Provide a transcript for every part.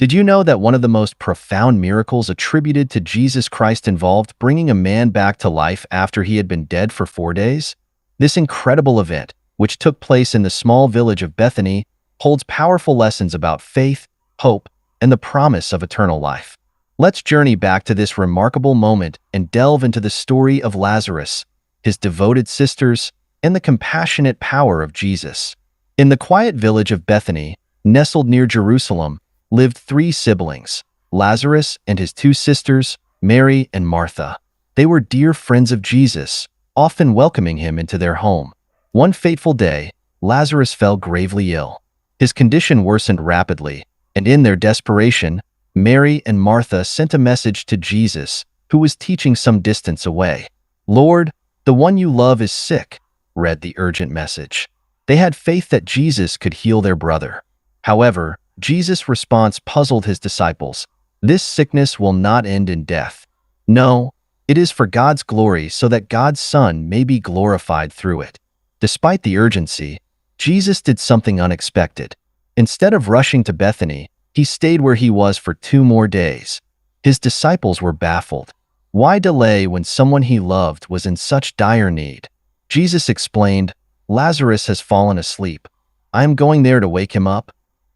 Did you know that one of the most profound miracles attributed to Jesus Christ involved bringing a man back to life after he had been dead for 4 days? This incredible event, which took place in the small village of Bethany, holds powerful lessons about faith, hope, and the promise of eternal life. Let's journey back to this remarkable moment and delve into the story of Lazarus, his devoted sisters, and the compassionate power of Jesus. In the quiet village of Bethany, nestled near Jerusalem, lived three siblings, Lazarus and his two sisters, Mary and Martha. They were dear friends of Jesus, often welcoming him into their home. One fateful day, Lazarus fell gravely ill. His condition worsened rapidly, and in their desperation, Mary and Martha sent a message to Jesus, who was teaching some distance away. "Lord, the one you love is sick," read the urgent message. They had faith that Jesus could heal their brother. However, Jesus' response puzzled his disciples. "This sickness will not end in death. No, it is for God's glory so that God's Son may be glorified through it." Despite the urgency, Jesus did something unexpected. Instead of rushing to Bethany, he stayed where he was for 2 more days. His disciples were baffled. Why delay when someone he loved was in such dire need? Jesus explained, "Lazarus has fallen asleep. I am going there to wake him up."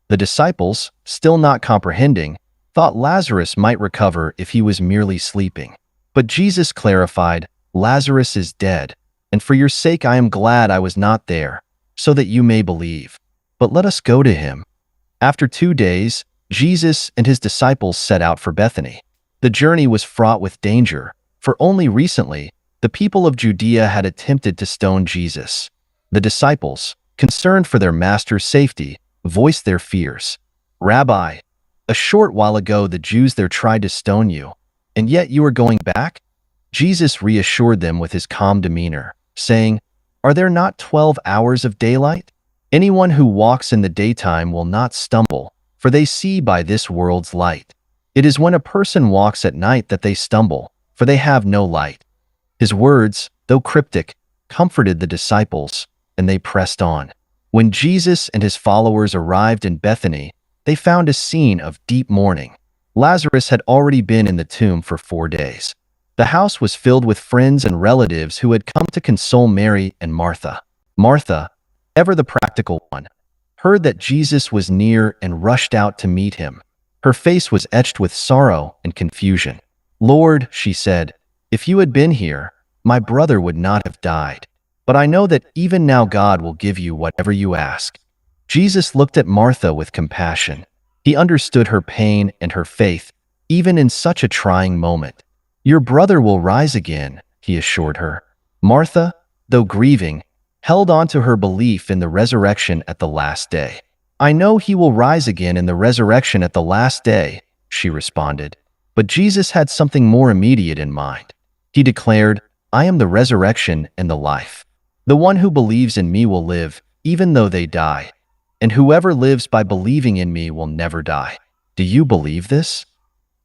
The disciples, still not comprehending, thought Lazarus might recover if he was merely sleeping. But Jesus clarified, "Lazarus is dead, and for your sake I am glad I was not there, so that you may believe. But let us go to him." After 2 days, Jesus and his disciples set out for Bethany. The journey was fraught with danger, for only recently, the people of Judea had attempted to stone Jesus. The disciples, concerned for their master's safety, voiced their fears. "Rabbi, a short while ago the Jews there tried to stone you, and yet you are going back?" Jesus reassured them with his calm demeanor, saying, "Are there not 12 hours of daylight? Anyone who walks in the daytime will not stumble, for they see by this world's light. It is when a person walks at night that they stumble, for they have no light." His words, though cryptic, comforted the disciples, and they pressed on. When Jesus and his followers arrived in Bethany, they found a scene of deep mourning. Lazarus had already been in the tomb for 4 days. The house was filled with friends and relatives who had come to console Mary and Martha. Martha, ever the practical one, heard that Jesus was near and rushed out to meet him. Her face was etched with sorrow and confusion. "Lord," she said, "if you had been here, my brother would not have died. But I know that even now God will give you whatever you ask." Jesus looked at Martha with compassion. He understood her pain and her faith, even in such a trying moment. "Your brother will rise again," he assured her. Martha, though grieving, held on to her belief in the resurrection at the last day. "I know he will rise again in the resurrection at the last day," she responded. But Jesus had something more immediate in mind. He declared, "I am the resurrection and the life. The one who believes in me will live, even though they die. And whoever lives by believing in me will never die." Do you believe this?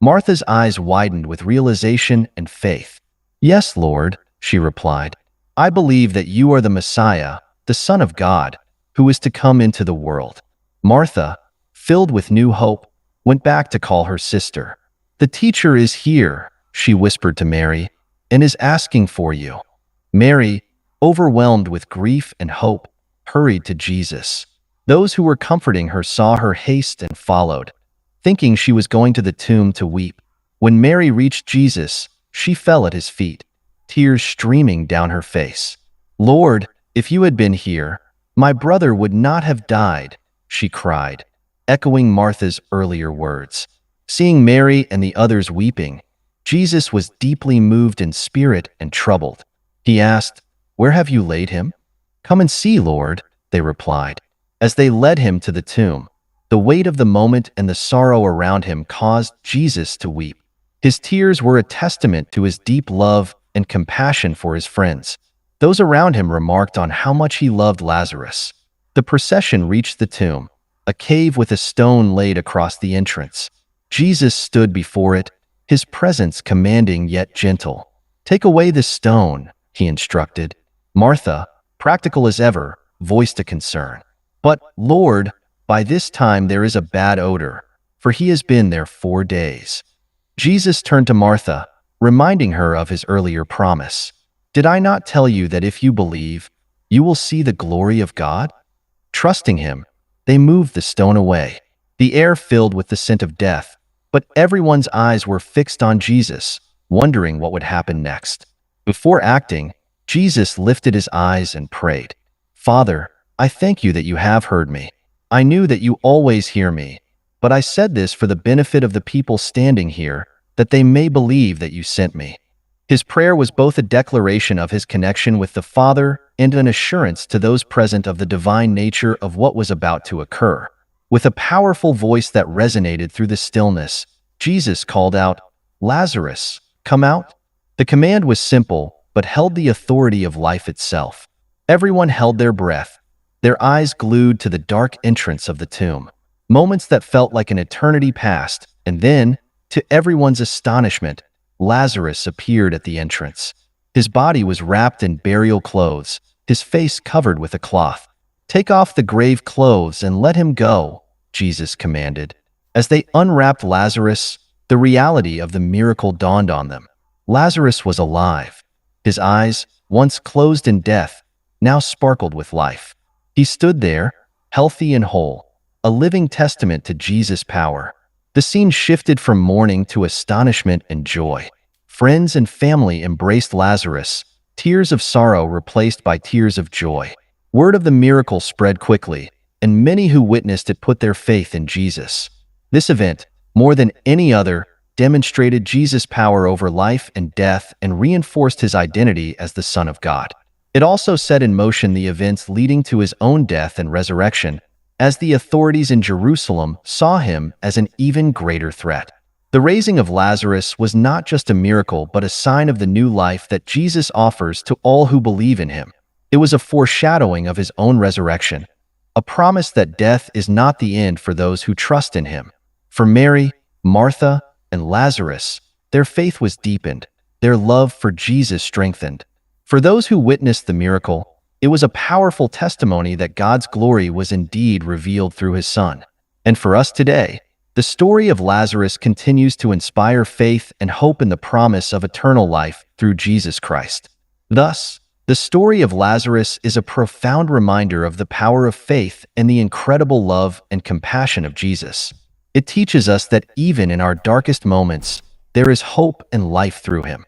Martha's eyes widened with realization and faith. "Yes, Lord," she replied. "I believe that you are the Messiah, the Son of God, who is to come into the world." Martha, filled with new hope, went back to call her sister. "The teacher is here," she whispered to Mary, "and is asking for you." Mary, overwhelmed with grief and hope, hurried to Jesus. Those who were comforting her saw her haste and followed, thinking she was going to the tomb to weep. When Mary reached Jesus, she fell at his feet, tears streaming down her face. "Lord, if you had been here, my brother would not have died," she cried, echoing Martha's earlier words. Seeing Mary and the others weeping, Jesus was deeply moved in spirit and troubled. He asked, "Where have you laid him?" "Come and see, Lord," they replied. As they led him to the tomb, the weight of the moment and the sorrow around him caused Jesus to weep. His tears were a testament to his deep love and compassion for his friends. Those around him remarked on how much he loved Lazarus. The procession reached the tomb, a cave with a stone laid across the entrance. Jesus stood before it, his presence commanding yet gentle. "Take away this stone," he instructed. Martha, practical as ever, voiced a concern. "But, Lord, by this time there is a bad odor, for he has been there 4 days." Jesus turned to Martha, reminding her of his earlier promise. "Did I not tell you that if you believe, you will see the glory of God?" Trusting him, they moved the stone away. The air filled with the scent of death, but everyone's eyes were fixed on Jesus, wondering what would happen next. Before acting, Jesus lifted his eyes and prayed, "Father, I thank you that you have heard me. I knew that you always hear me, but I said this for the benefit of the people standing here, that they may believe that you sent me." His prayer was both a declaration of his connection with the Father and an assurance to those present of the divine nature of what was about to occur. With a powerful voice that resonated through the stillness, Jesus called out, "Lazarus, come out." The command was simple, but held the authority of life itself. Everyone held their breath, their eyes glued to the dark entrance of the tomb. Moments that felt like an eternity passed, and then, to everyone's astonishment, Lazarus appeared at the entrance. His body was wrapped in burial clothes, his face covered with a cloth. "Take off the grave clothes and let him go," Jesus commanded. As they unwrapped Lazarus, the reality of the miracle dawned on them. Lazarus was alive. His eyes, once closed in death, now sparkled with life. He stood there, healthy and whole, a living testament to Jesus' power. The scene shifted from mourning to astonishment and joy. Friends and family embraced Lazarus, tears of sorrow replaced by tears of joy. Word of the miracle spread quickly, and many who witnessed it put their faith in Jesus. This event, more than any other, demonstrated Jesus' power over life and death and reinforced his identity as the Son of God. It also set in motion the events leading to his own death and resurrection, as the authorities in Jerusalem saw him as an even greater threat. The raising of Lazarus was not just a miracle but a sign of the new life that Jesus offers to all who believe in him. It was a foreshadowing of his own resurrection, a promise that death is not the end for those who trust in him. For Mary, Martha, and Lazarus, their faith was deepened, their love for Jesus strengthened. For those who witnessed the miracle, it was a powerful testimony that God's glory was indeed revealed through his Son. And for us today, the story of Lazarus continues to inspire faith and hope in the promise of eternal life through Jesus Christ. Thus, the story of Lazarus is a profound reminder of the power of faith and the incredible love and compassion of Jesus. It teaches us that even in our darkest moments, there is hope and life through him.